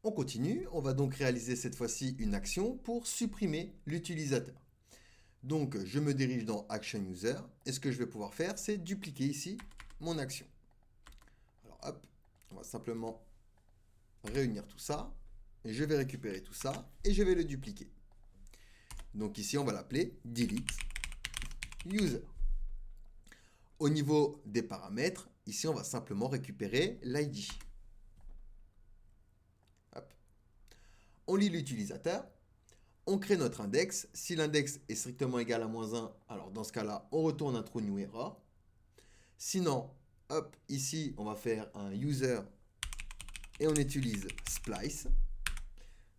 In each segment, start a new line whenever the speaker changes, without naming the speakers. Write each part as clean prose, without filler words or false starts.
On continue, on va donc réaliser cette fois-ci une action pour supprimer l'utilisateur. Donc je me dirige dans Action User et ce que je vais pouvoir faire, c'est dupliquer ici mon action. Alors hop, on va simplement réunir tout ça, et je vais récupérer tout ça et je vais le dupliquer. Donc ici on va l'appeler delete user. Au niveau des paramètres, ici on va simplement récupérer l'ID. On lit l'utilisateur, on crée notre index. Si l'index est strictement égal à -1, alors dans ce cas-là, on retourne un true new error. Sinon, hop, ici, on va faire un user et on utilise splice.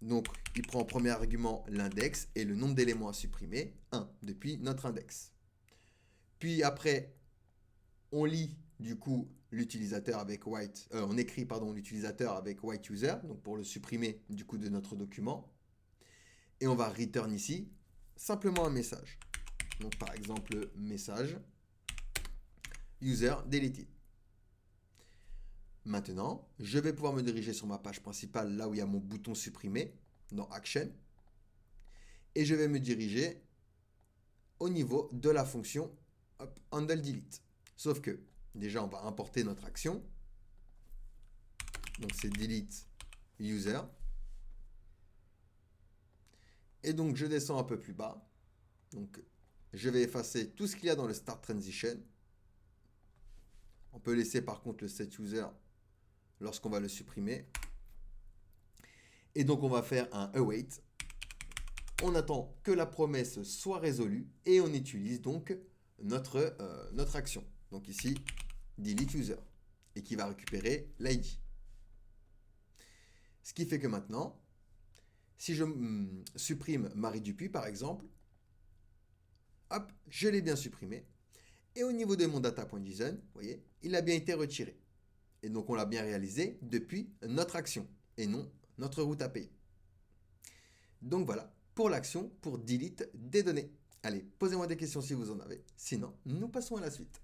Donc, il prend en premier argument l'index et le nombre d'éléments à supprimer, 1, depuis notre index. Puis après, on lit du coup l'utilisateur avec white, on écrit pardon l'utilisateur avec white user, donc pour le supprimer du coup de notre document. Et on va return ici simplement un message. Donc par exemple message user deleted. Maintenant, je vais pouvoir me diriger sur ma page principale, là où il y a mon bouton supprimer, dans Action. Et je vais me diriger au niveau de la fonction handle delete. Sauf que, déjà, on va importer notre action. Donc c'est delete user. Et donc je descends un peu plus bas. Donc je vais effacer tout ce qu'il y a dans le start transition. On peut laisser par contre le set user lorsqu'on va le supprimer. Et donc on va faire un await. On attend que la promesse soit résolue et on utilise donc notre action. Donc ici, delete user. Et qui va récupérer l'ID. Ce qui fait que maintenant, si je supprime Marie Dupuis par exemple, hop, je l'ai bien supprimé. Et au niveau de mon data.json, vous voyez, il a bien été retiré. Et donc on l'a bien réalisé depuis notre action et non notre route API. Donc voilà pour l'action pour delete des données. Allez, posez-moi des questions si vous en avez. Sinon, nous passons à la suite.